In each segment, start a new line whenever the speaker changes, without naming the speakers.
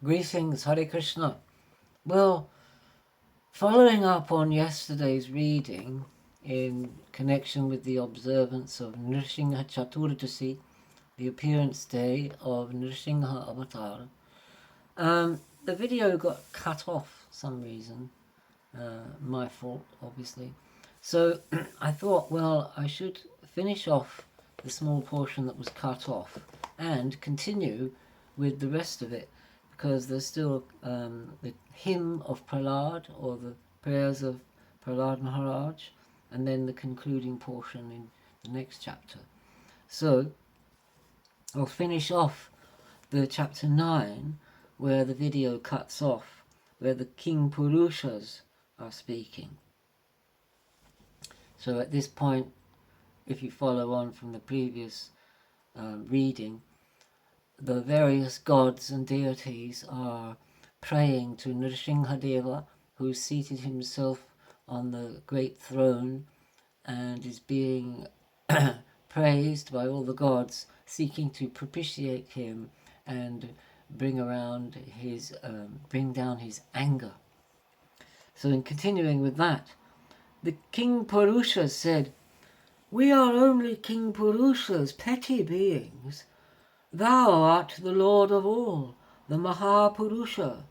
Greetings, Hare Krishna. Well, following up on yesterday's reading in connection with the observance of Nrsimha Chaturdasi, the appearance day of Nrsimha Avatar, the video got cut off for some reason. My fault, obviously. So I thought, well, I should finish off the small portion that was cut off and continue with the rest of it, because there's still the hymn of Prahlad, or the prayers of Prahlad Maharaj, and then the concluding portion in the next chapter. So I'll finish off the chapter 9 where the video cuts off, where the King Purushas are speaking. So at this point, if you follow on from the previous reading, the various gods and deities are praying to Nrsimhadeva, who seated himself on the great throne and is being praised by all the gods, seeking to propitiate him and bring down his anger. So in continuing with that, the King Purushas said, "We are only King Purusha's petty beings. Thou art the Lord of all, the Mahapurusha,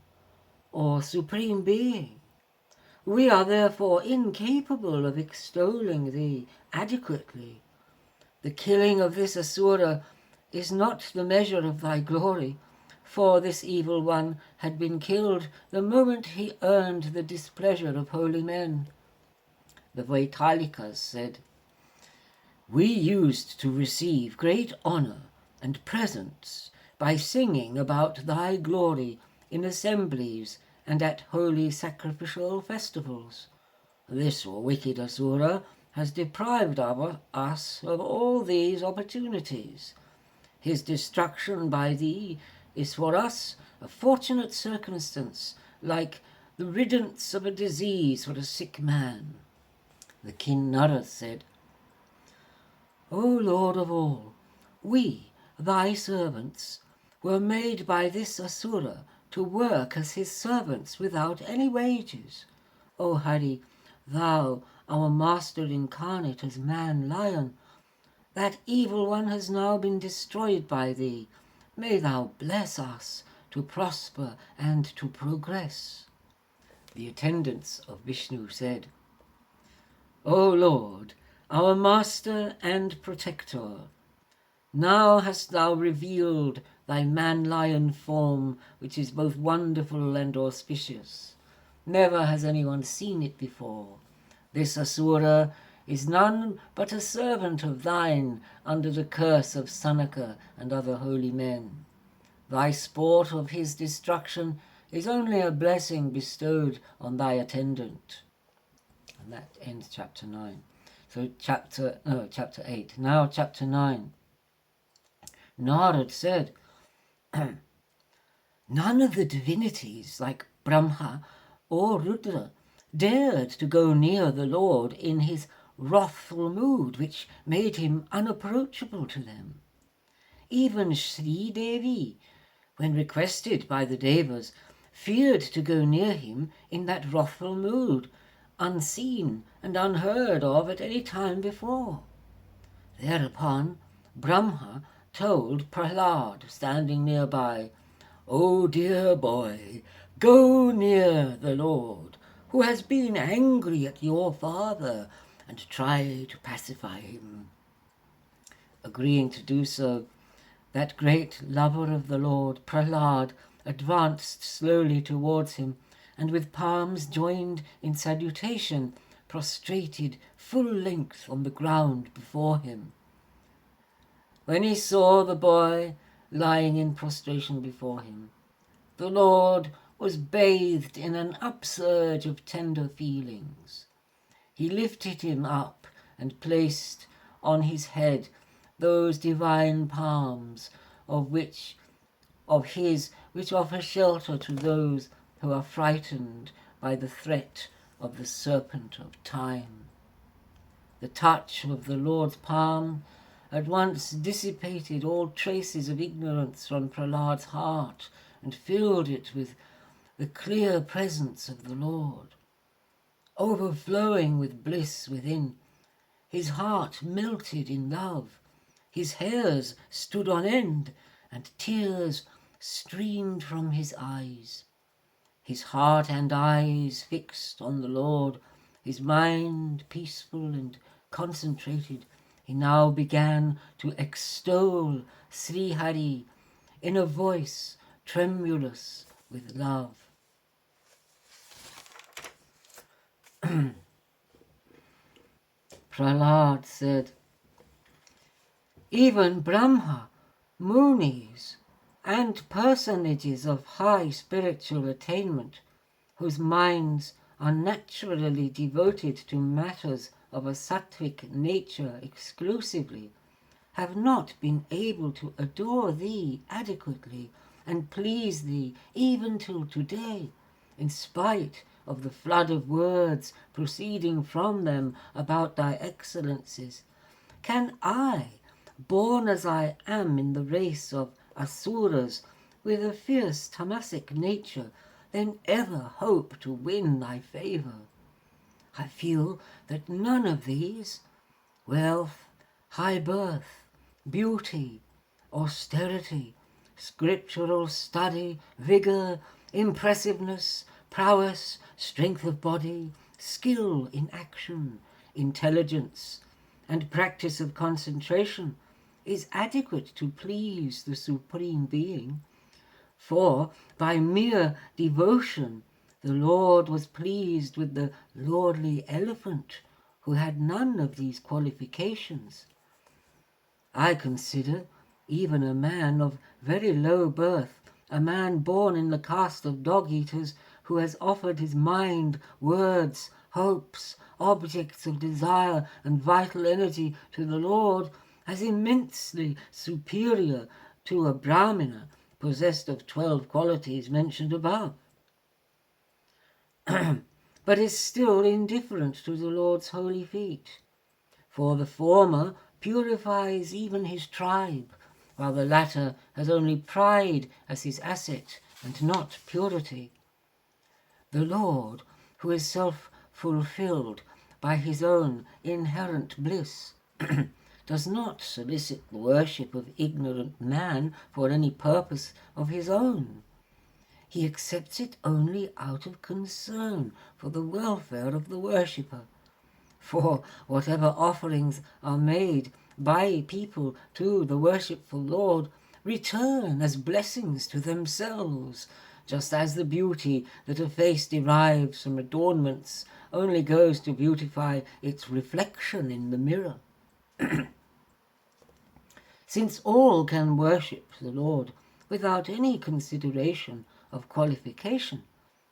or Supreme Being. We are therefore incapable of extolling thee adequately. The killing of this Asura is not the measure of thy glory, for this evil one had been killed the moment he earned the displeasure of holy men." The Vaitalikas said, "We used to receive great honor and presents by singing about thy glory in assemblies and at holy sacrificial festivals. This wicked Asura has deprived us of all these opportunities. His destruction by thee is for us a fortunate circumstance, like the riddance of a disease for a sick man." The Kinnaras said, "O Lord of all, we, thy servants, were made by this Asura to work as his servants without any wages. O Hari, thou, our master incarnate as man-lion, that evil one has now been destroyed by thee. May thou bless us to prosper and to progress." The attendants of Vishnu said, "O Lord, our master and protector, now hast thou revealed thy man-lion form, which is both wonderful and auspicious. Never has anyone seen it before. This Asura is none but a servant of thine under the curse of Sanaka and other holy men. Thy sport of his destruction is only a blessing bestowed on thy attendant." And that ends chapter 9. So chapter 8. Now chapter 9. Narad said, "None of the divinities like Brahma or Rudra dared to go near the Lord in his wrathful mood, which made him unapproachable to them. Even Sri Devi, when requested by the Devas, feared to go near him in that wrathful mood, unseen and unheard of at any time before. Thereupon Brahma told Prahlad, standing nearby, 'O dear boy, go near the Lord, who has been angry at your father, and try to pacify him.' Agreeing to do so, that great lover of the Lord, Prahlad, advanced slowly towards him, and with palms joined in salutation, prostrated full length on the ground before him. When he saw the boy lying in prostration before him, the Lord was bathed in an upsurge of tender feelings. He lifted him up and placed on his head those divine palms which offer shelter to those who are frightened by the threat of the serpent of time. The touch of the Lord's palm at once dissipated all traces of ignorance from Prahlad's heart, and filled it with the clear presence of the Lord. Overflowing with bliss within, his heart melted in love, his hairs stood on end, and tears streamed from his eyes. His heart and eyes fixed on the Lord, his mind peaceful and concentrated, he now began to extol Sri Hari in a voice tremulous with love. Prahlad said, even Brahma, Munis, and personages of high spiritual attainment, whose minds are naturally devoted to matters of a sattvic nature exclusively, have not been able to adore thee adequately and please thee even till today, in spite of the flood of words proceeding from them about thy excellencies. Can I, born as I am in the race of Asuras, with a fierce tamasic nature, then ever hope to win thy favour? I feel that none of these, wealth, high birth, beauty, austerity, scriptural study, vigour, impressiveness, prowess, strength of body, skill in action, intelligence, and practice of concentration, is adequate to please the Supreme Being. For by mere devotion the Lord was pleased with the lordly elephant, who had none of these qualifications. I consider even a man of very low birth, a man born in the caste of dog-eaters, who has offered his mind, words, hopes, objects of desire and vital energy to the Lord, as immensely superior to a Brahmana possessed of 12 qualities mentioned above, but is still indifferent to the Lord's holy feet. For the former purifies even his tribe, while the latter has only pride as his asset and not purity. The Lord, who is self-fulfilled by his own inherent bliss, does not solicit the worship of ignorant man for any purpose of his own. He accepts it only out of concern for the welfare of the worshipper. For whatever offerings are made by people to the worshipful Lord return as blessings to themselves, just as the beauty that a face derives from adornments only goes to beautify its reflection in the mirror. Since all can worship the Lord without any consideration of qualification,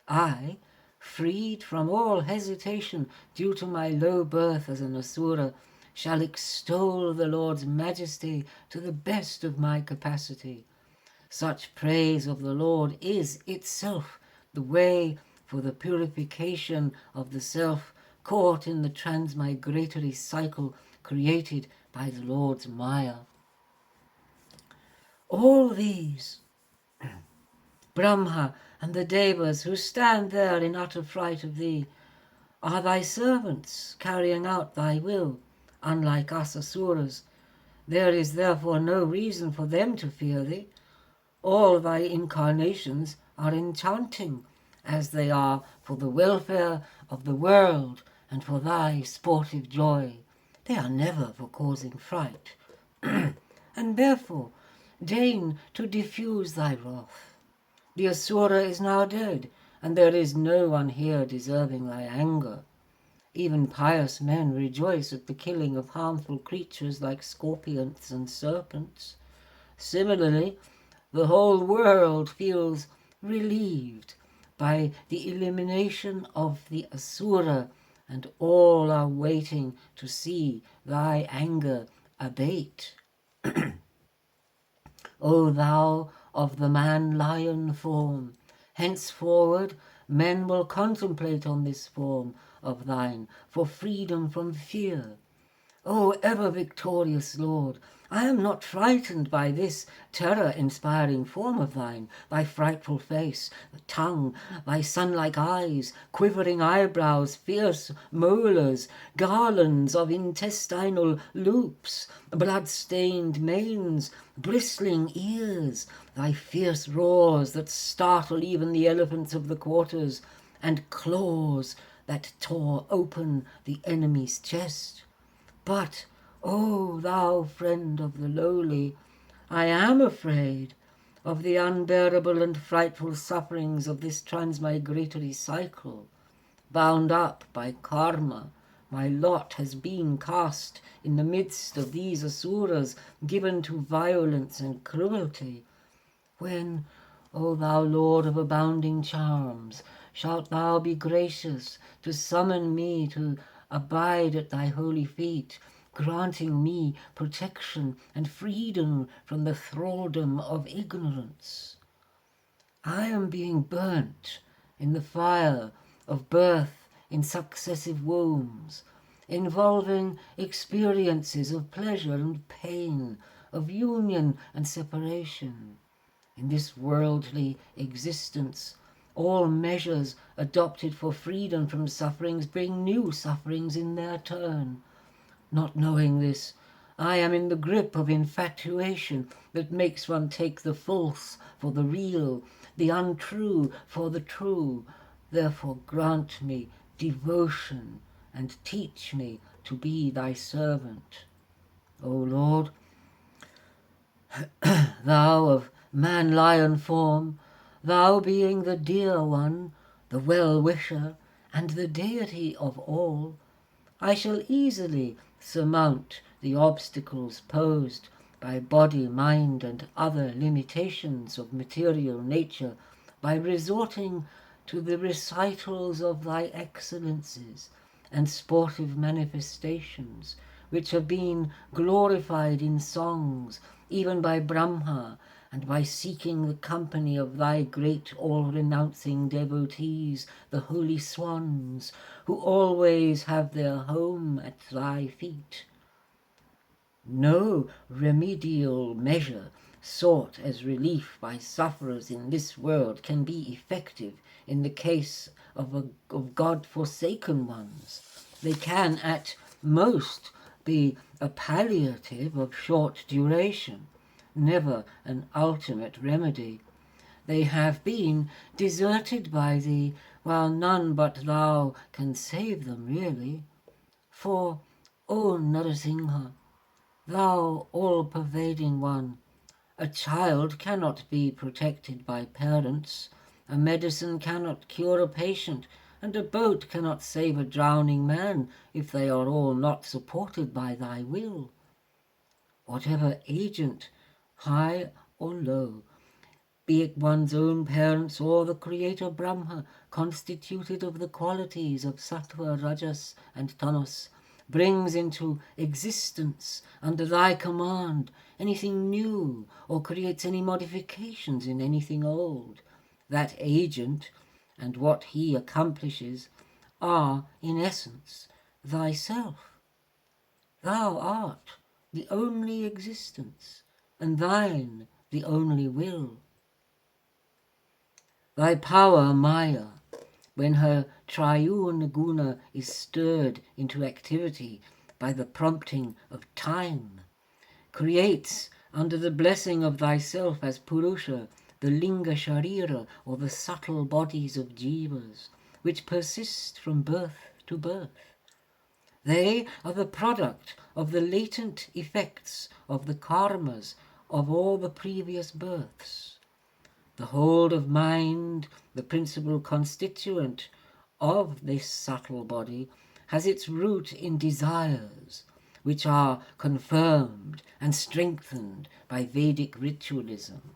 I, freed from all hesitation due to my low birth as an Asura, shall extol the Lord's majesty to the best of my capacity. Such praise of the Lord is itself the way for the purification of the self caught in the transmigratory cycle created by the Lord's Maya. All these, Brahma and the Devas who stand there in utter fright of thee, are thy servants carrying out thy will, unlike us Asuras. There is therefore no reason for them to fear thee. All thy incarnations are enchanting, as they are for the welfare of the world and for thy sportive joy. They are never for causing fright. And therefore deign to diffuse thy wrath. The Asura is now dead, and there is no one here deserving thy anger. Even pious men rejoice at the killing of harmful creatures like scorpions and serpents. Similarly, the whole world feels relieved by the elimination of the Asura, and all are waiting to see thy anger abate. O thou of the man-lion form, henceforward men will contemplate on this form of thine for freedom from fear. O ever-victorious Lord, I am not frightened by this terror-inspiring form of thine, thy frightful face, the tongue, thy sun-like eyes, quivering eyebrows, fierce molars, garlands of intestinal loops, blood-stained manes, bristling ears, thy fierce roars that startle even the elephants of the quarters, and claws that tore open the enemy's chest. But, O thou friend of the lowly, I am afraid of the unbearable and frightful sufferings of this transmigratory cycle. Bound up by karma, my lot has been cast in the midst of these asuras given to violence and cruelty. When, O thou Lord of abounding charms, shalt thou be gracious to summon me to abide at thy holy feet, granting me protection and freedom from the thraldom of ignorance? I am being burnt in the fire of birth in successive wombs, involving experiences of pleasure and pain, of union and separation. In this worldly existence, all measures adopted for freedom from sufferings bring new sufferings in their turn. Not knowing this, I am in the grip of infatuation that makes one take the false for the real, the untrue for the true. Therefore grant me devotion and teach me to be thy servant. O Lord, thou of man-lion form, thou being the dear one, the well-wisher, and the deity of all, I shall easily surmount the obstacles posed by body, mind, and other limitations of material nature by resorting to the recitals of thy excellencies and sportive manifestations, which have been glorified in songs even by Brahma, and by seeking the company of thy great all-renouncing devotees, the holy swans, who always have their home at thy feet. No remedial measure sought as relief by sufferers in this world can be effective in the case of God-forsaken ones. They can at most be a palliative of short duration, never an ultimate remedy. They have been deserted by thee, while none but thou can save them really. For, O Nrsimha, thou all-pervading one, a child cannot be protected by parents, a medicine cannot cure a patient, and a boat cannot save a drowning man if they are all not supported by thy will. Whatever agent, high or low, be it one's own parents or the creator Brahma, constituted of the qualities of sattva, rajas, and tamas, brings into existence under thy command anything new or creates any modifications in anything old, that agent and what he accomplishes are, in essence, thyself. Thou art the only existence, and thine the only will. Thy power, Maya, when her triune guna is stirred into activity by the prompting of time, creates under the blessing of thyself as Purusha the linga sharira, or the subtle bodies of jivas, which persist from birth to birth. They are the product of the latent effects of the karmas of all the previous births. The hold of mind, the principal constituent of this subtle body, has its root in desires, which are confirmed and strengthened by Vedic ritualism.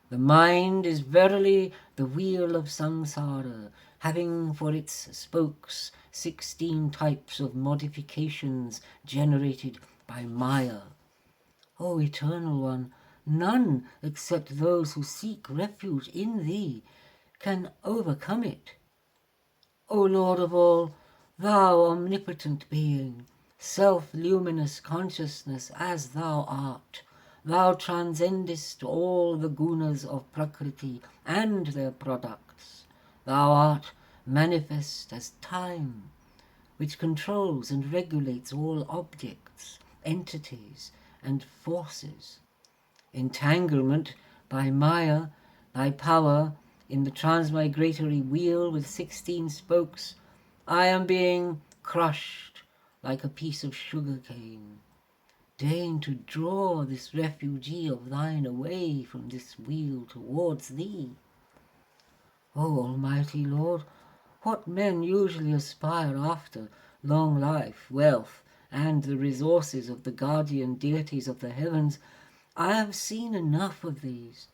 The mind is verily the wheel of samsara, having for its spokes 16 types of modifications generated by Maya. O Eternal One, none except those who seek refuge in thee can overcome it. O Lord of all, thou omnipotent being, self-luminous consciousness as thou art, thou transcendest all the gunas of Prakriti and their products. Thou art manifest as time, which controls and regulates all objects, entities, and forces. Entanglement by Maya, thy power in the transmigratory wheel with 16 spokes, I am being crushed like a piece of sugar cane. Deign to draw this refugee of thine away from this wheel towards thee. O Almighty Lord, what men usually aspire after, long life, wealth, and the resources of the guardian deities of the heavens, I have seen enough of these.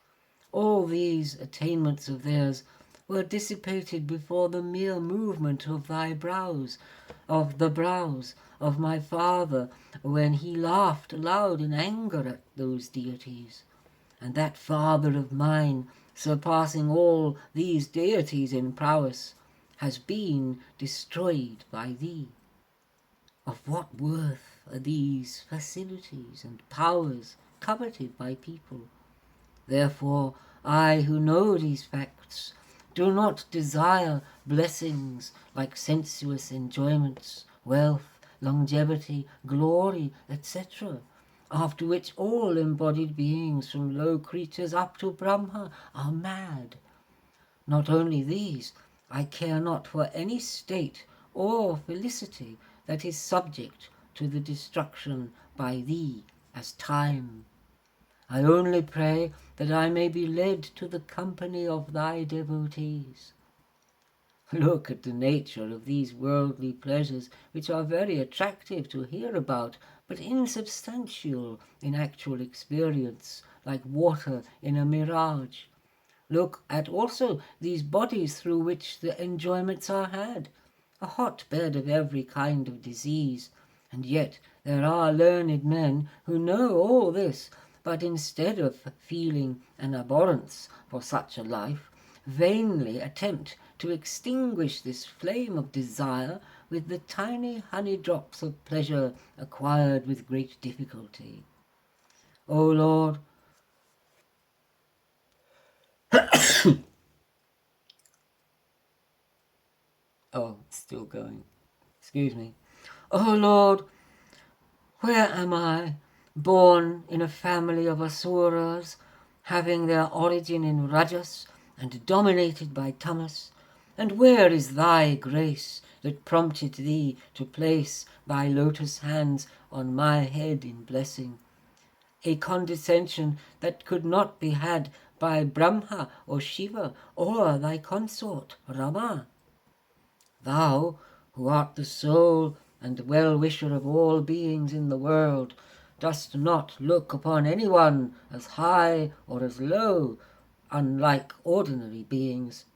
All these attainments of theirs were dissipated before the mere movement of thy brows, of the brows of my father, when he laughed aloud in anger at those deities. And that father of mine, surpassing all these deities in prowess, has been destroyed by thee. Of what worth are these facilities and powers coveted by people? Therefore, I who know these facts do not desire blessings like sensuous enjoyments, wealth, longevity, glory, etc., after which all embodied beings from low creatures up to Brahma are mad. Not only these, I care not for any state or felicity that is subject to the destruction by thee as time. I only pray that I may be led to the company of thy devotees. Look at the nature of these worldly pleasures, which are very attractive to hear about, but insubstantial in actual experience, like water in a mirage. Look at also these bodies through which the enjoyments are had, a hotbed of every kind of disease. And yet there are learned men who know all this, but instead of feeling an abhorrence for such a life, vainly attempt to extinguish this flame of desire with the tiny honey drops of pleasure acquired with great difficulty. O Lord, oh, it's still going. Excuse me. O Lord, where am I, born in a family of asuras, having their origin in rajas and dominated by tamas? And where is thy grace that prompted thee to place thy lotus hands on my head in blessing? A condescension that could not be had by Brahma or Shiva or thy consort Rama. Thou, who art the soul and well-wisher of all beings in the world, dost not look upon anyone as high or as low, unlike ordinary beings.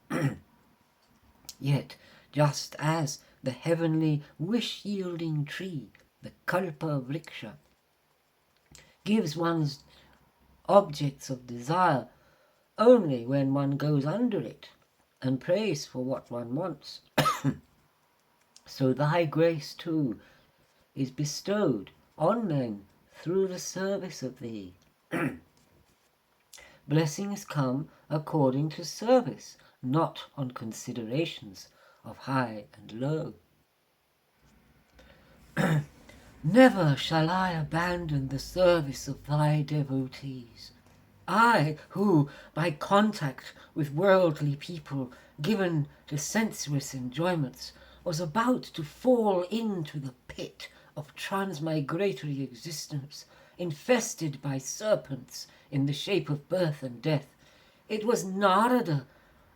Yet, just as the heavenly wish-yielding tree, the kalpa vriksha, gives one's objects of desire only when one goes under it and prays for what one wants, so thy grace too is bestowed on men through the service of thee. Blessings come according to service, not on considerations of high and low. Never shall I abandon the service of thy devotees. I, who, by contact with worldly people, given to sensuous enjoyments, was about to fall into the pit of transmigratory existence, infested by serpents in the shape of birth and death. It was Narada,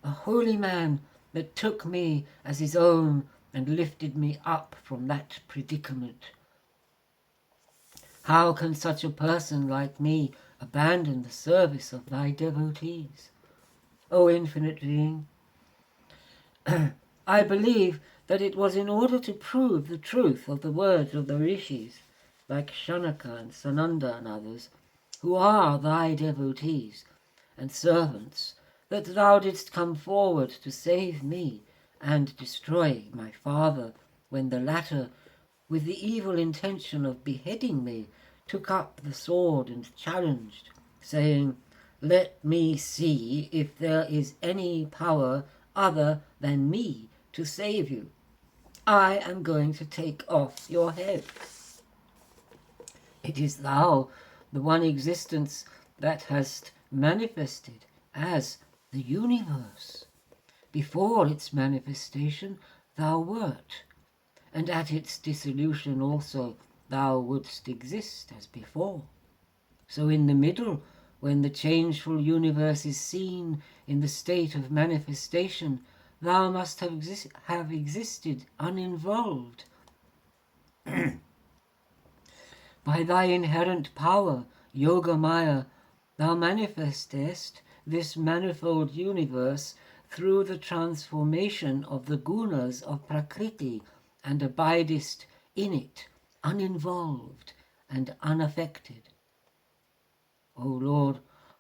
a holy man, that took me as his own and lifted me up from that predicament. How can such a person like me abandon the service of thy devotees? O infinite being, I believe that it was in order to prove the truth of the words of the rishis, like Shanaka and Sananda and others, who are thy devotees and servants, that thou didst come forward to save me and destroy my father when the latter with the evil intention of beheading me, took up the sword and challenged, saying, "Let me see if there is any power other than me to save you. I am going to take off your head. It is thou, the one existence that hast manifested as the universe. Before its manifestation thou wert, and at its dissolution also thou wouldst exist as before. So in the middle, when the changeful universe is seen in the state of manifestation, thou must have existed uninvolved. By thy inherent power, Yogamaya, thou manifestest this manifold universe through the transformation of the gunas of Prakriti, and abidest in it, uninvolved and unaffected. O Lord,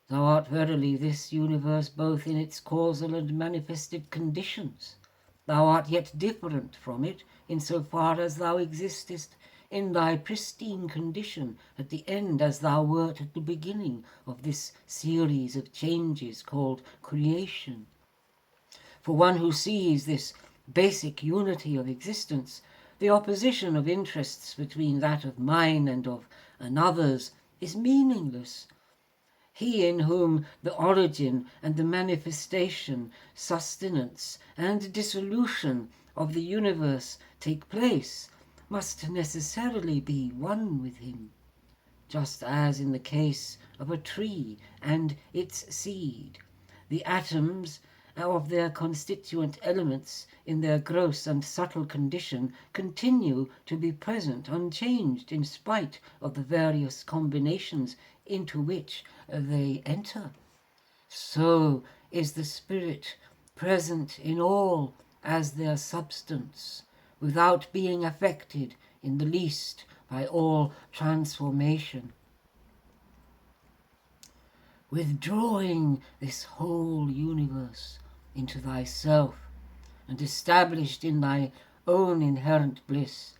thou art verily this universe both in its causal and manifested conditions. Thou art yet different from it in so far as thou existest in thy pristine condition at the end, as thou wert at the beginning of this series of changes called creation. For one who sees this basic unity of existence, the opposition of interests between that of mine and of another's is meaningless. He in whom the origin and the manifestation, sustenance and dissolution of the universe take place must necessarily be one with him, just as in the case of a tree and its seed, the atoms of their constituent elements in their gross and subtle condition continue to be present unchanged in spite of the various combinations into which they enter. So is the spirit present in all as their substance, without being affected in the least by all transformation. Withdrawing this whole universe into thyself, and established in thy own inherent bliss,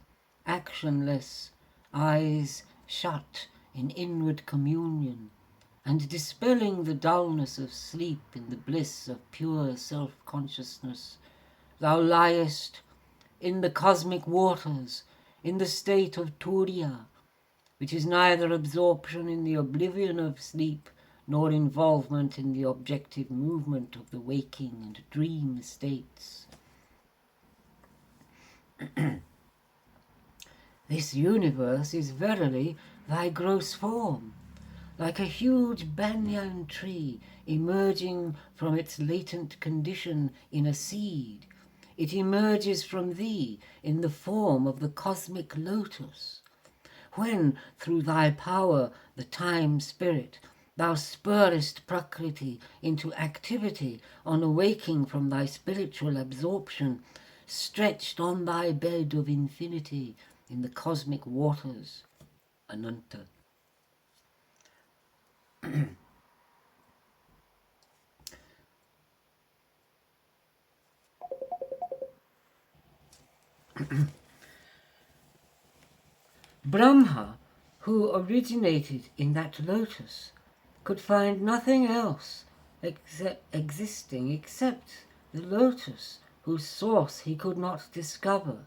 actionless, eyes shut in inward communion, and dispelling the dullness of sleep in the bliss of pure self-consciousness, thou liest in the cosmic waters, in the state of Turiya, which is neither absorption in the oblivion of sleep, nor involvement in the objective movement of the waking and dream states. This universe is verily thy gross form, like a huge banyan tree emerging from its latent condition in a seed. It emerges from thee in the form of the cosmic lotus. When, through thy power, the time spirit, thou spurrest Prakriti into activity on awaking from thy spiritual absorption, stretched on thy bed of infinity in the cosmic waters, Ananta. Brahma, who originated in that lotus, could find nothing else existing except the lotus, whose source he could not discover.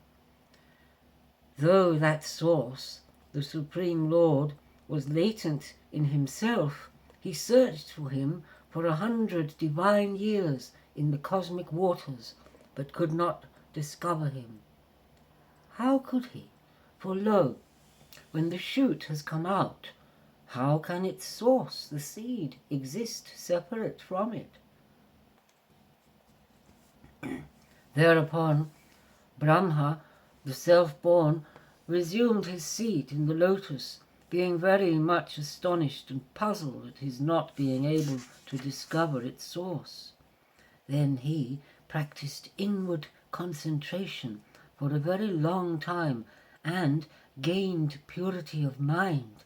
Though that source, the Supreme Lord, was latent in himself, he searched for him for 100 divine years in the cosmic waters, but could not discover him. How could he? For lo, when the shoot has come out, how can its source, the seed, exist separate from it? Thereupon Brahma, the self-born, resumed his seat in the lotus, being very much astonished and puzzled at his not being able to discover its source. Then he practiced inward concentration for a very long time and gained purity of mind,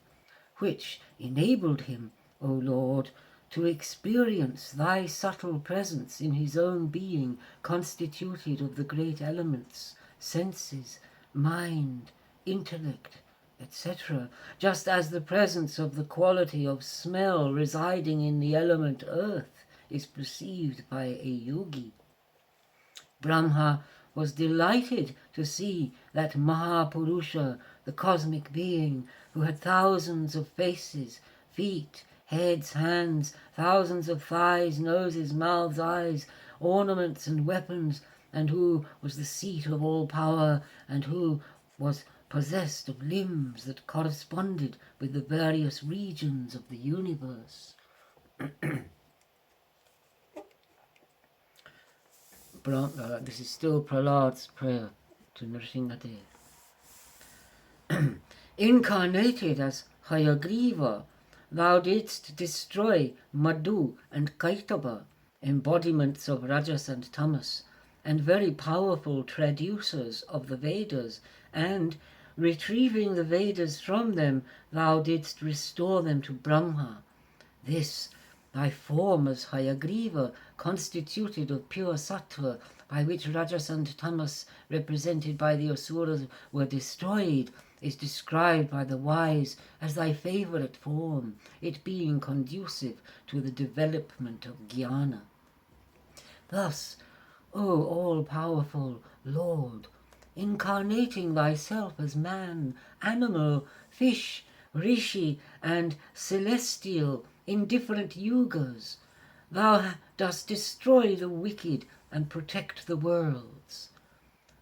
which enabled him, O Lord, to experience thy subtle presence in his own being, constituted of the great elements, senses, mind, intellect, etc., just as the presence of the quality of smell residing in the element earth is perceived by a yogi. Brahma was delighted to see that Mahapurusha, the cosmic being, who had thousands of faces, feet, heads, hands, thousands of thighs, noses, mouths, eyes, ornaments and weapons, and who was the seat of all power, and who was possessed of limbs that corresponded with the various regions of the universe. This is still Prahlad's prayer to Nrsimha Dev. Incarnated as Hayagriva, thou didst destroy Madhu and Kaitaba, embodiments of Rajas and Tamas, and very powerful traducers of the Vedas, and, retrieving the Vedas from them, thou didst restore them to Brahma. This, thy form as Hayagriva, constituted of pure sattva, by which Rajas and Tamas, represented by the Asuras, were destroyed, is described by the wise as thy favourite form, it being conducive to the development of jnana. Thus, O all-powerful Lord, incarnating thyself as man, animal, fish, rishi, and celestial in different yugas, thou dost destroy the wicked and protect the worlds.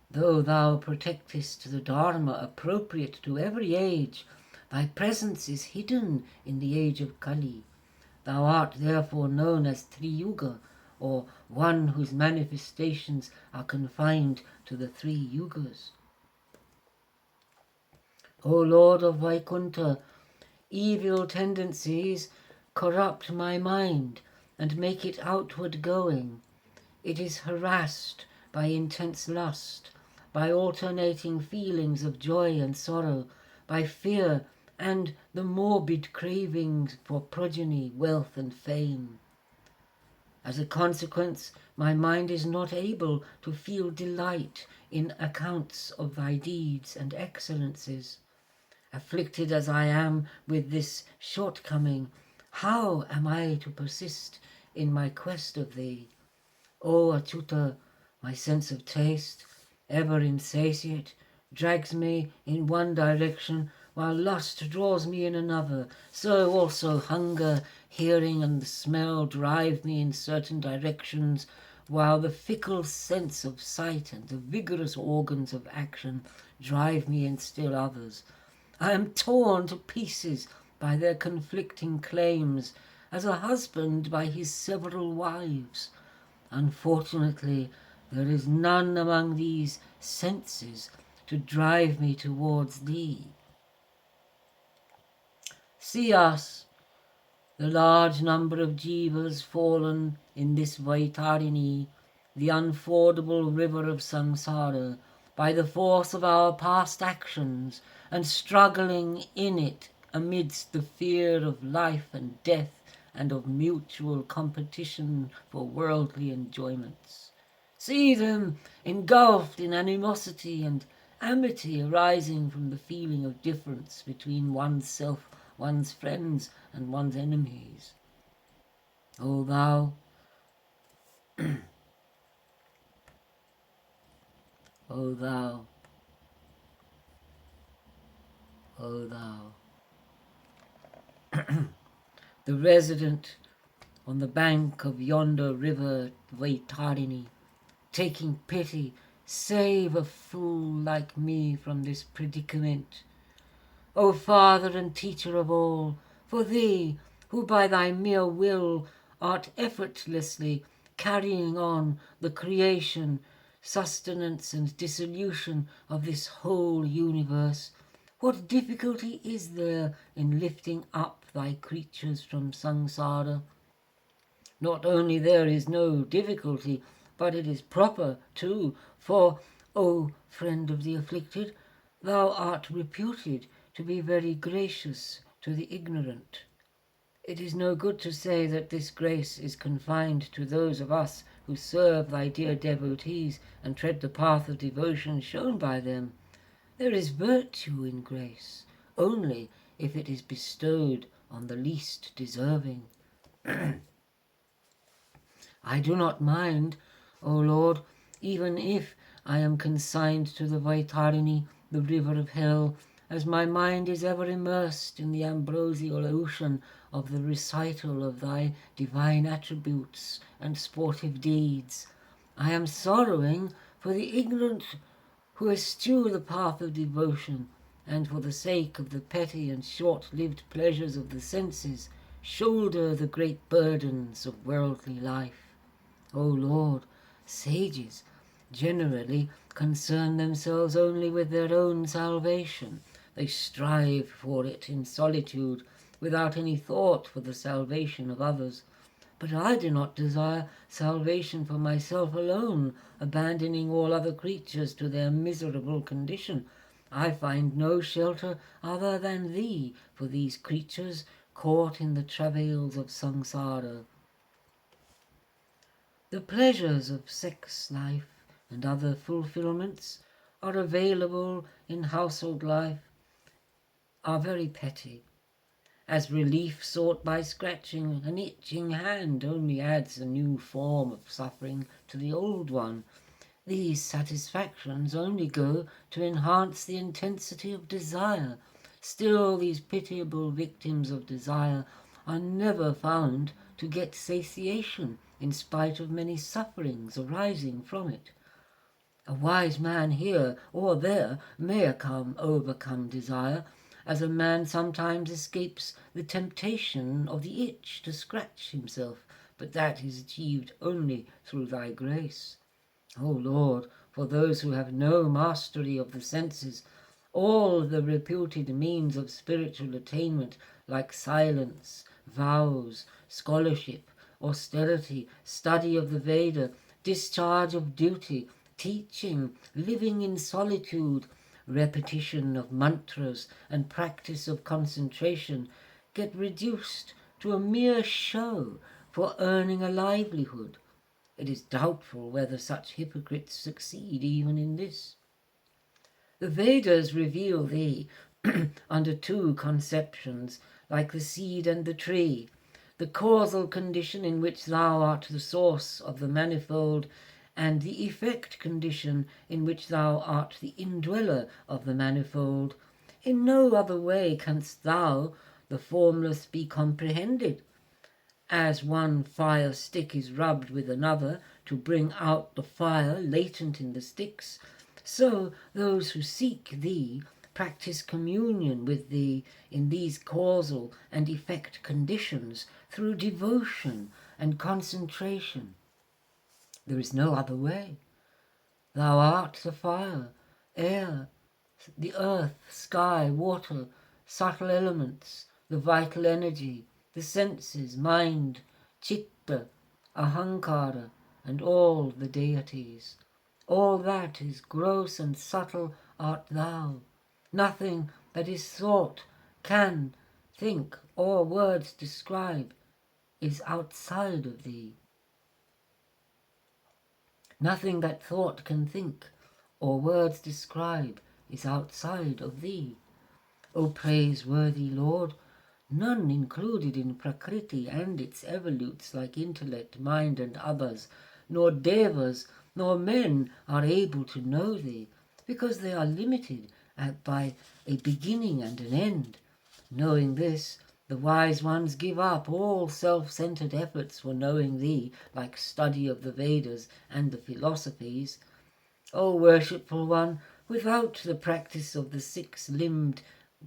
Though thou protectest the Dharma appropriate to every age, thy presence is hidden in the age of Kali. Thou art therefore known as Triyuga, or one whose manifestations are confined to the 3 yugas. O Lord of Vaikuntha, evil tendencies corrupt my mind and make it outward going. It is harassed by intense lust, by alternating feelings of joy and sorrow, by fear and the morbid cravings for progeny, wealth and fame. As a consequence, my mind is not able to feel delight in accounts of thy deeds and excellences. Afflicted as I am with this shortcoming, how am I to persist in my quest of thee? O Achyuta, my sense of taste, ever insatiate, drags me in one direction, while lust draws me in another. So also hunger, hearing, and the smell drive me in certain directions, while the fickle sense of sight and the vigorous organs of action drive me in still others. I am torn to pieces by their conflicting claims, as a husband by his several wives. Unfortunately, there is none among these senses to drive me towards thee. See us, the large number of jivas fallen in this Vaitarini, the unfordable river of samsara, by the force of our past actions, and struggling in it amidst the fear of life and death and of mutual competition for worldly enjoyments. See them engulfed in animosity and amity arising from the feeling of difference between oneself, one's friends, and one's enemies. O thou, O thou, O thou, the resident on the bank of yonder river Vaitarini, taking pity, save a fool like me from this predicament. O Father and Teacher of all, for thee, who by thy mere will art effortlessly carrying on the creation, sustenance and dissolution of this whole universe, what difficulty is there in lifting up thy creatures from samsara? Not only there is no difficulty, but it is proper too, for, O friend of the afflicted, thou art reputed to be very gracious to the ignorant. It is no good to say that this grace is confined to those of us who serve thy dear devotees and tread the path of devotion shown by them. There is virtue in grace only if it is bestowed on the least deserving. I do not mind, O Lord, even if I am consigned to the Vaitarini, the river of hell, as my mind is ever immersed in the ambrosial ocean of the recital of thy divine attributes and sportive deeds. I am sorrowing for the ignorant who eschew the path of devotion, and for the sake of the petty and short-lived pleasures of the senses, shoulder the great burdens of worldly life. O Lord, sages generally concern themselves only with their own salvation. They strive for it in solitude, without any thought for the salvation of others. But I do not desire salvation for myself alone, abandoning all other creatures to their miserable condition. I find no shelter other than thee for these creatures caught in the travails of samsara. The pleasures of sex life and other fulfillments are available in household life are very petty. As relief sought by scratching an itching hand only adds a new form of suffering to the old one. These satisfactions only go to enhance the intensity of desire. Still, these pitiable victims of desire are never found to get satiation, in spite of many sufferings arising from it. A wise man here or there may overcome desire, as a man sometimes escapes the temptation of the itch to scratch himself, but that is achieved only through thy grace. O Lord, for those who have no mastery of the senses, all the reputed means of spiritual attainment, like silence, vows, scholarship, austerity, study of the Veda, discharge of duty, teaching, living in solitude, repetition of mantras, and practice of concentration, get reduced to a mere show for earning a livelihood. It is doubtful whether such hypocrites succeed even in this. The Vedas reveal thee under two conceptions, like the seed and the tree: the causal condition in which thou art the source of the manifold, and the effect condition in which thou art the indweller of the manifold. In no other way canst thou, the formless, be comprehended. As one fire stick is rubbed with another to bring out the fire latent in the sticks, so those who seek thee practice communion with thee in these causal and effect conditions through devotion and concentration. There is no other way. Thou art the fire, air, the earth, sky, water, subtle elements, the vital energy, the senses, mind, chitta, ahankara, and all the deities. All that is gross and subtle art thou. Nothing that is thought, can, think, or words describe is outside of thee. Nothing that thought can think or words describe is outside of thee. O praiseworthy Lord, none included in Prakriti and its evolutes like intellect, mind, and others, nor devas, nor men are able to know thee, because they are limited by a beginning and an end. Knowing this, the wise ones give up all self-centered efforts for knowing thee, like study of the Vedas and the philosophies. O worshipful one, without the practice of the six-limbed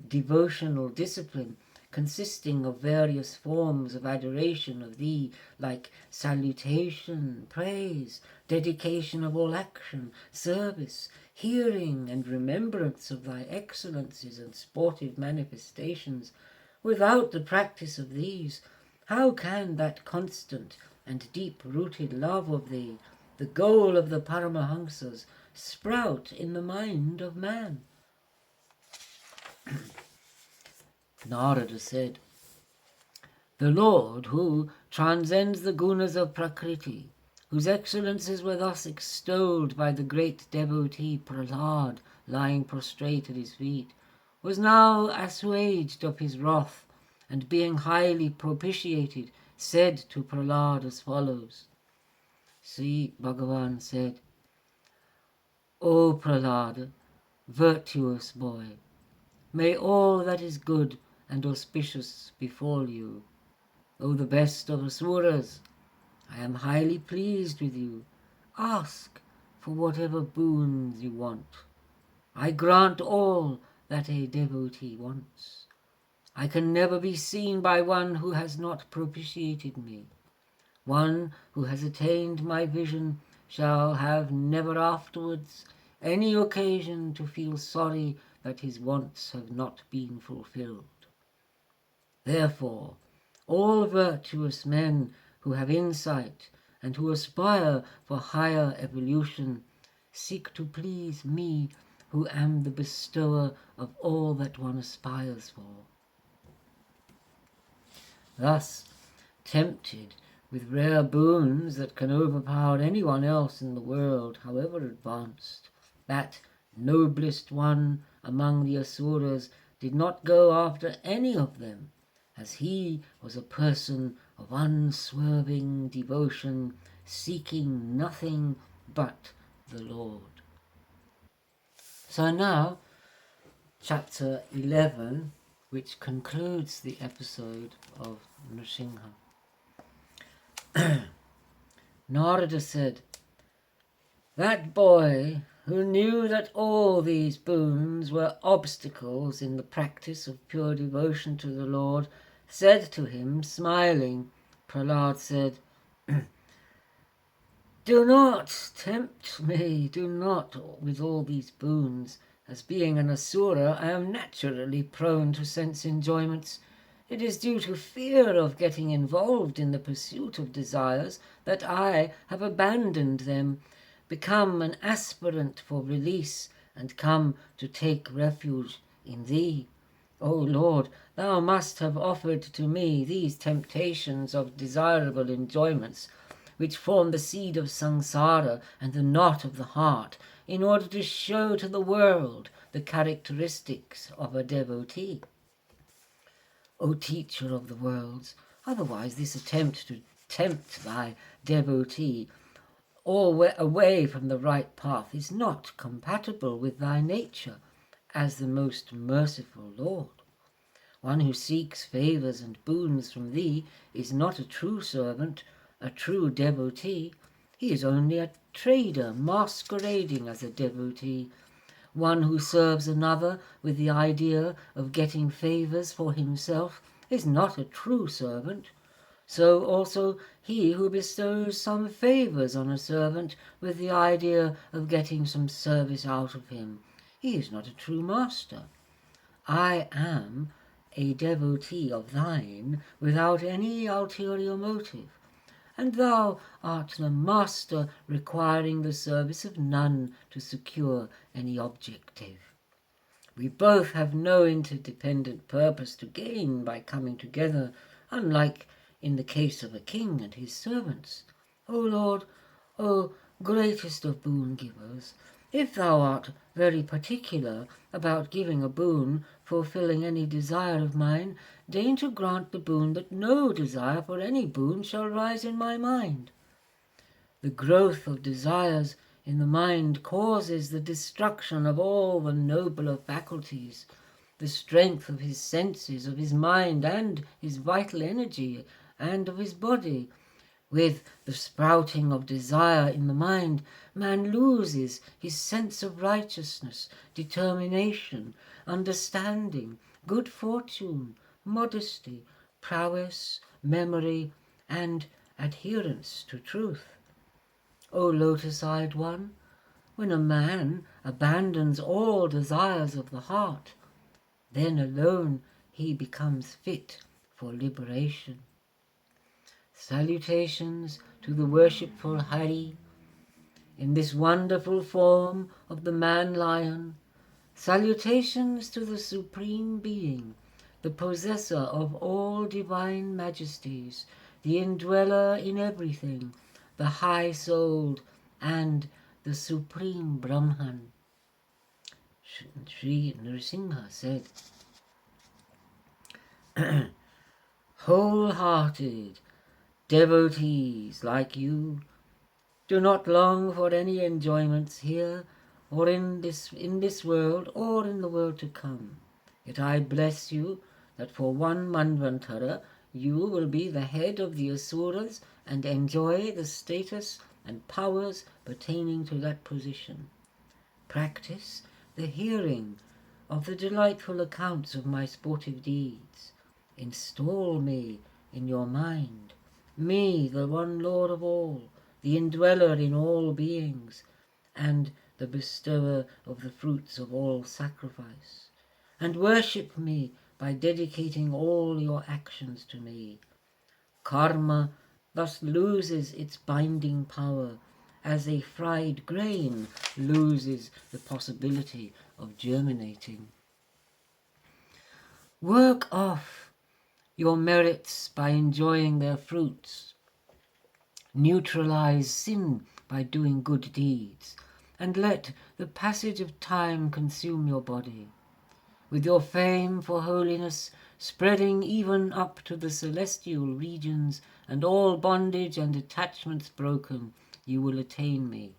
devotional discipline, consisting of various forms of adoration of thee, like salutation, praise, dedication of all action, service, hearing and remembrance of thy excellencies and sportive manifestations, without the practice of these, how can that constant and deep-rooted love of thee, the goal of the Paramahamsas, sprout in the mind of man? Narada said, the Lord who transcends the gunas of Prakriti, whose excellences were thus extolled by the great devotee Prahlad, lying prostrate at his feet, was now assuaged of his wrath, and being highly propitiated, said to Prahlad as follows. Sri Bhagavan said, O Prahlad, virtuous boy, may all that is good and auspicious befall you. O the best of asuras, I am highly pleased with you. Ask for whatever boons you want. I grant all that a devotee wants. I can never be seen by one who has not propitiated me. One who has attained my vision shall have never afterwards any occasion to feel sorry that his wants have not been fulfilled. Therefore, all virtuous men who have insight and who aspire for higher evolution seek to please me, who am the bestower of all that one aspires for. Thus, tempted with rare boons that can overpower anyone else in the world, however advanced, that noblest one among the asuras did not go after any of them, as he was a person of unswerving devotion, seeking nothing but the Lord. So now, chapter 11, which concludes the episode of Nrsimha. Narada said, that boy who knew that all these boons were obstacles in the practice of pure devotion to the Lord, said to him, smiling, Prahlad said, do not tempt me, do not with all these boons. As being an asura, I am naturally prone to sense enjoyments. It is due to fear of getting involved in the pursuit of desires that I have abandoned them, become an aspirant for release, and come to take refuge in thee. O Lord, thou must have offered to me these temptations of desirable enjoyments, which form the seed of samsara and the knot of the heart, in order to show to the world the characteristics of a devotee. O teacher of the worlds, otherwise this attempt to tempt thy devotee away from the right path is not compatible with thy nature as the most merciful Lord. One who seeks favours and boons from thee is not a true servant, a true devotee. He is only a trader masquerading as a devotee. One who serves another with the idea of getting favours for himself is not a true servant. So also he who bestows some favours on a servant with the idea of getting some service out of him, he is not a true master. I am a devotee of thine without any ulterior motive, and thou art the master requiring the service of none to secure any objective. We both have no interdependent purpose to gain by coming together, unlike in the case of a king and his servants. O Lord, O greatest of boon givers, if thou art very particular about giving a boon, fulfilling any desire of mine, deign to grant the boon that no desire for any boon shall rise in my mind. The growth of desires in the mind causes the destruction of all the nobler faculties, the strength of his senses, of his mind, and his vital energy, and of his body. With the sprouting of desire in the mind, man loses his sense of righteousness, determination, understanding, good fortune, modesty, prowess, memory, and adherence to truth. O lotus-eyed one, when a man abandons all desires of the heart, then alone he becomes fit for liberation. Salutations to the worshipful Hari in this wonderful form of the man-lion. Salutations to the Supreme Being, the possessor of all divine majesties, the indweller in everything, the high-souled and the Supreme Brahman. Sri Nrsimha said, wholehearted devotees like you do not long for any enjoyments here or in this world or in the world to come. Yet I bless you that for one Manvantara you will be the head of the Asuras and enjoy the status and powers pertaining to that position. Practice the hearing of the delightful accounts of my sportive deeds. Install me in your mind, me, the one Lord of all, the indweller in all beings, and the bestower of the fruits of all sacrifice, and worship me by dedicating all your actions to me. Karma thus loses its binding power, as a fried grain loses the possibility of germinating. Work off your merits by enjoying their fruits. Neutralize sin by doing good deeds, and let the passage of time consume your body. With your fame for holiness spreading even up to the celestial regions, and all bondage and attachments broken, you will attain me.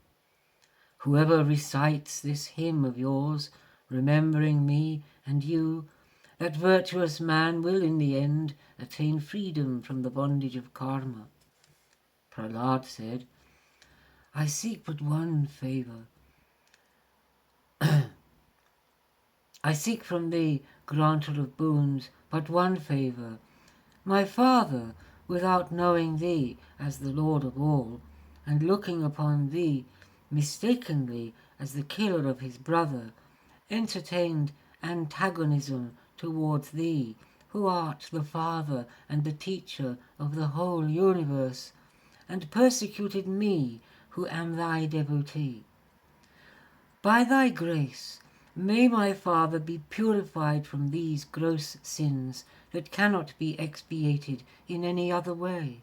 Whoever recites this hymn of yours, remembering me and you, that virtuous man will in the end attain freedom from the bondage of karma. Prahlad said, I seek but one favour. I seek from thee, granter of boons, but one favour. My father, without knowing thee as the Lord of all, and looking upon thee mistakenly as the killer of his brother, entertained antagonism towards thee, who art the father and the teacher of the whole universe, and persecuted me, who am thy devotee. By thy grace, may my father be purified from these gross sins that cannot be expiated in any other way.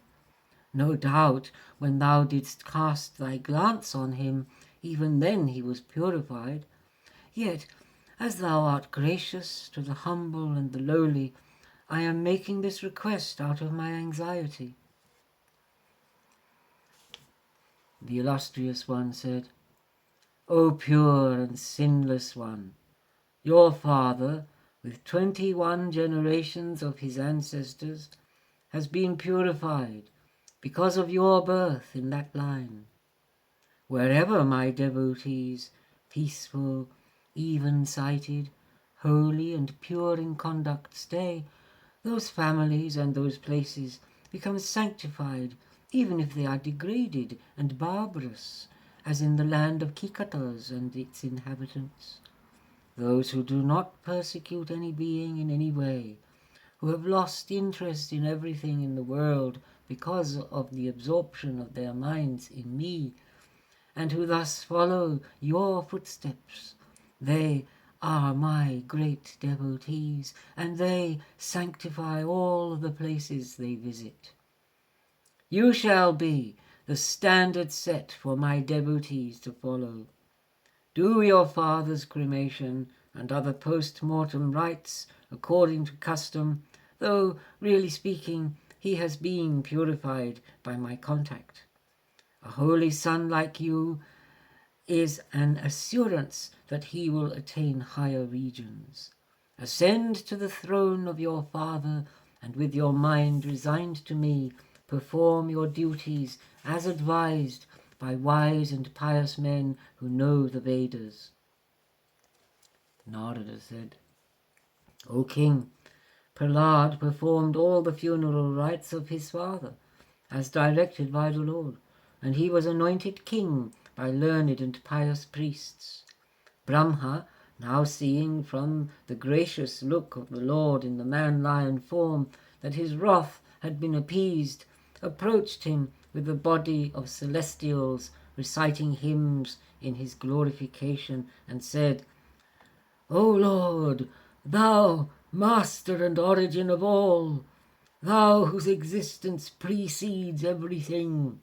No doubt, when thou didst cast thy glance on him, even then he was purified. Yet, as thou art gracious to the humble and the lowly, I am making this request out of my anxiety. The illustrious one said, O pure and sinless one, your father, with 21 generations of his ancestors, has been purified because of your birth in that line. Wherever my devotees, peaceful, even-sighted, holy and pure in conduct stay, those families and those places become sanctified, even if they are degraded and barbarous, as in the land of Kikatas and its inhabitants. Those who do not persecute any being in any way, who have lost interest in everything in the world because of the absorption of their minds in me, and who thus follow your footsteps, they are my great devotees, and they sanctify all the places they visit. You shall be the standard set for my devotees to follow. Do your father's cremation and other post-mortem rites according to custom, though, really speaking, he has been purified by my contact. A holy son like you is an assurance that he will attain higher regions. Ascend to the throne of your father, and with your mind resigned to me, perform your duties as advised by wise and pious men who know the Vedas. Narada said, O king, Prahlad performed all the funeral rites of his father, as directed by the Lord, and he was anointed king by learned and pious priests. Brahma, now seeing from the gracious look of the Lord in the man-lion form that his wrath had been appeased, approached him with the body of celestials, reciting hymns in his glorification, and said, O Lord, thou master and origin of all, thou whose existence precedes everything,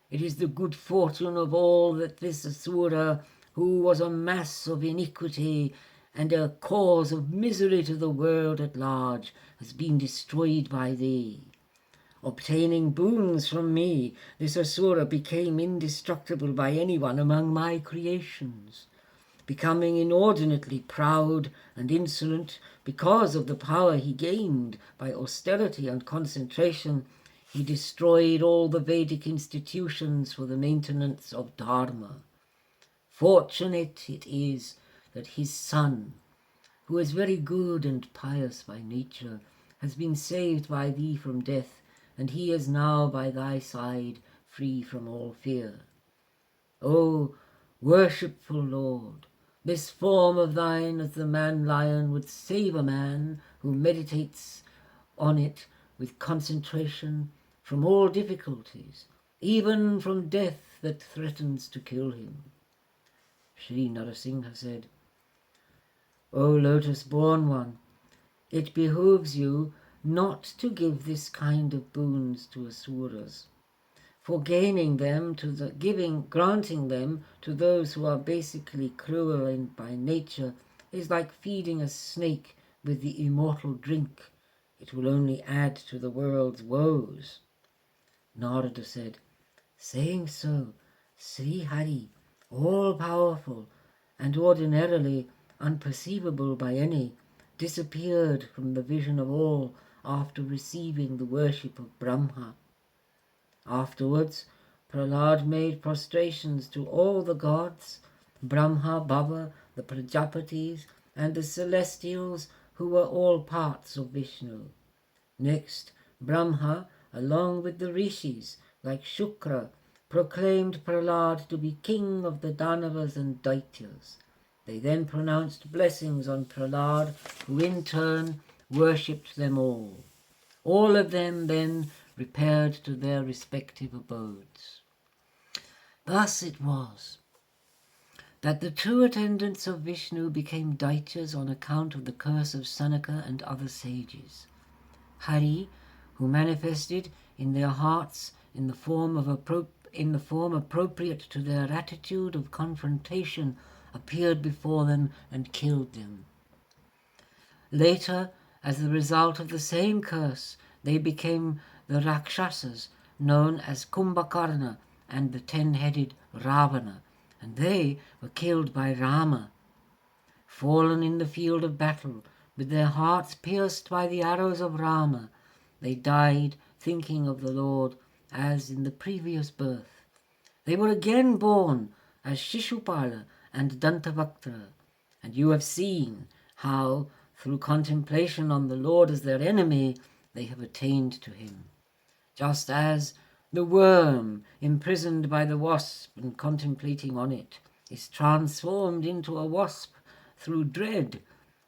it is the good fortune of all that this Asura, who was a mass of iniquity, and a cause of misery to the world at large, has been destroyed by thee. Obtaining boons from me, this Asura became indestructible by anyone among my creations. Becoming inordinately proud and insolent because of the power he gained by austerity and concentration, he destroyed all the Vedic institutions for the maintenance of Dharma. Fortunate it is that his son, who is very good and pious by nature, has been saved by thee from death, and he is now by thy side, free from all fear. O worshipful Lord, this form of thine as the man-lion would save a man who meditates on it with concentration from all difficulties, even from death that threatens to kill him. Sri Nrsimha said, O lotus-born one, it behooves you not to give this kind of boons to asuras, for granting them to those who are basically cruel by nature is like feeding a snake with the immortal drink. It will only add to the world's woes. Narada said, saying so, Sri Hari, all-powerful and ordinarily unperceivable by any, disappeared from the vision of all after receiving the worship of Brahma. Afterwards, Prahlad made prostrations to all the gods, Brahma, Baba, the Prajapatis, and the celestials who were all parts of Vishnu. Next, Brahma, along with the rishis, like Shukra, proclaimed Prahlad to be king of the Danavas and Daityas. They then pronounced blessings on Prahlad, who in turn worshipped them all. All of them then repaired to their respective abodes. Thus it was that the true attendants of Vishnu became Daityas on account of the curse of Sanaka and other sages. Hari, who manifested in their hearts in the form appropriate to their attitude of confrontation, appeared before them and killed them. Later, as the result of the same curse, they became the Rakshasas, known as Kumbhakarna and the 10-headed Ravana, and they were killed by Rama. Fallen in the field of battle, with their hearts pierced by the arrows of Rama, they died thinking of the Lord as in the previous birth. They were again born as Shishupala and Dantavaktra, and you have seen how, through contemplation on the Lord as their enemy, they have attained to him. Just as the worm, imprisoned by the wasp and contemplating on it, is transformed into a wasp through dread,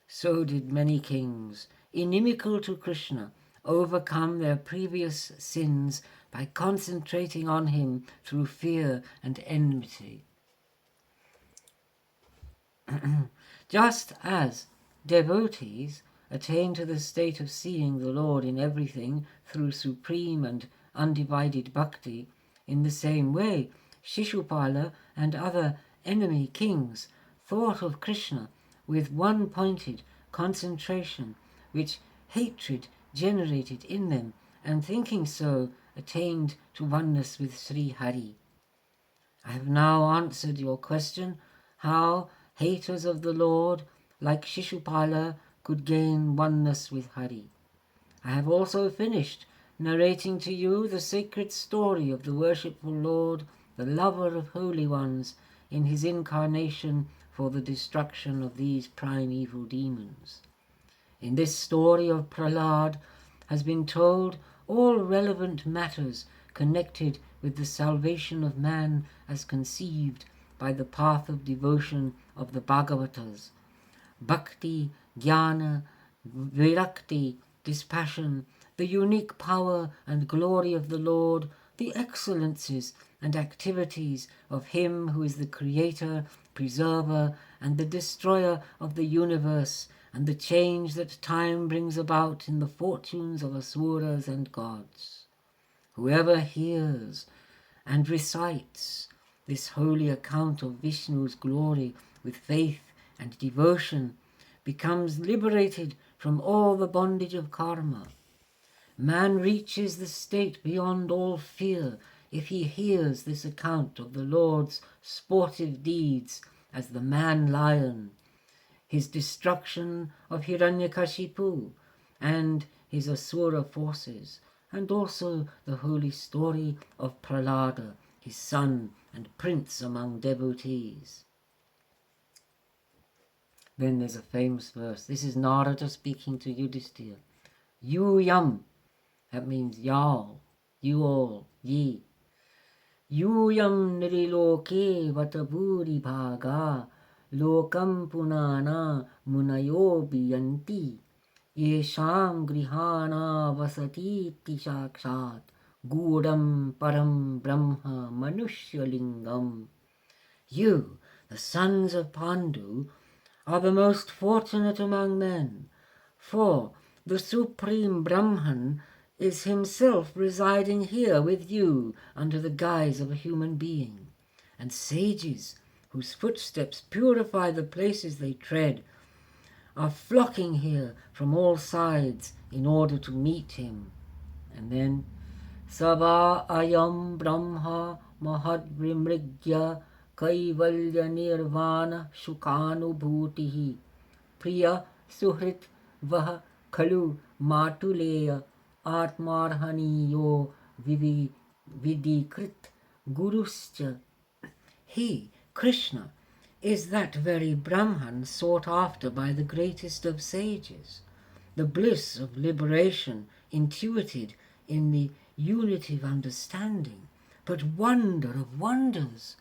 so did many kings, inimical to Krishna, overcome their previous sins by concentrating on him through fear and enmity. Just as devotees attain to the state of seeing the Lord in everything through supreme and undivided bhakti, in the same way Shishupala and other enemy kings thought of Krishna with one-pointed concentration, which hatred generated in them, and thinking so attained to oneness with Sri Hari. I have now answered your question, how haters of the Lord, like Shishupala, could gain oneness with Hari. I have also finished narrating to you the sacred story of the worshipful Lord, the lover of holy ones, in his incarnation for the destruction of these primeval demons. In this story of Prahlad has been told all relevant matters connected with the salvation of man as conceived by the path of devotion of the Bhagavatas. Bhakti, Jnana, Virakti, dispassion, the unique power and glory of the Lord, the excellencies and activities of him who is the creator, preserver, and the destroyer of the universe, and the change that time brings about in the fortunes of asuras and gods. Whoever hears and recites this holy account of Vishnu's glory with faith and devotion becomes liberated from all the bondage of karma. Man reaches the state beyond all fear if he hears this account of the Lord's sportive deeds as the man-lion, his destruction of Hiranyakashipu and his Asura forces, and also the holy story of Prahlada, his son and prince among devotees. Then there's a famous verse. This is Narada speaking to Yudhishthira. Yuyam, that means y'all, you all, ye. Yuyam niriloke vataburi bhaga lokam punana munayo biyanti yesham grihana vasati tishakshat gudam param brahma manushyalingam. You, the sons of Pandu, are the most fortunate among men, for the Supreme Brahman is himself residing here with you under the guise of a human being, and sages, whose footsteps purify the places they tread, are flocking here from all sides in order to meet him. And then, Sava ayam brahma mahadvimrigya kaivalya nirvana shukanubhutihi priya suhrit vah khalu matuleya atmarhaniyo vidikrit guruscha. He, Krishna, is that very Brahman sought after by the greatest of sages, the bliss of liberation intuited in the unity of understanding, but wonder of wonders.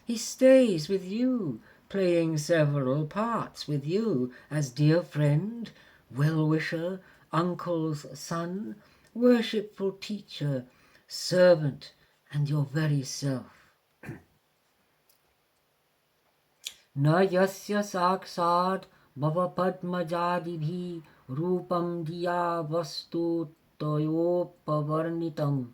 He stays with you, playing several parts with you as dear friend, well-wisher, uncle's son, worshipful teacher, servant, and your very self. Na yasya saksad bhava padmajadibhi rupam diya vastu toyopavarnitam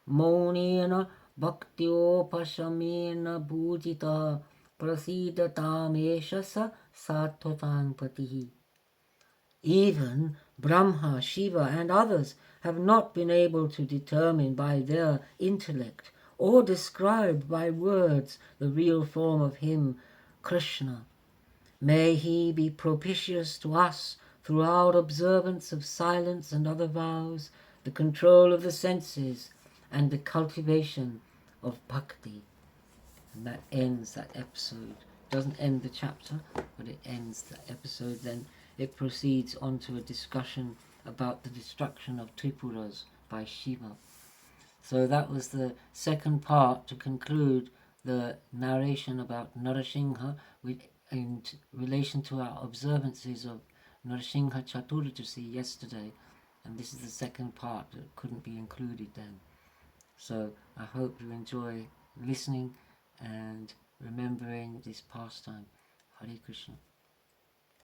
maunena bhaktyopashamena bhujita prasidatam esha sa sattvatam patihi. Even Brahma, Shiva and others have not been able to determine by their intellect or describe by words the real form of him, Krishna. May he be propitious to us through our observance of silence and other vows, the control of the senses, and the cultivation of bhakti. And that ends that episode. Doesn't end the chapter, but it ends the episode. Then it proceeds on to a discussion about the destruction of Tripuras by Shiva. So that was the second part to conclude the narration about Nrsimha in relation to our observances of Nrsimha Chaturdasi yesterday. And this is the second part that couldn't be included then. So I hope you enjoy listening and remembering this pastime. Hare Krishna.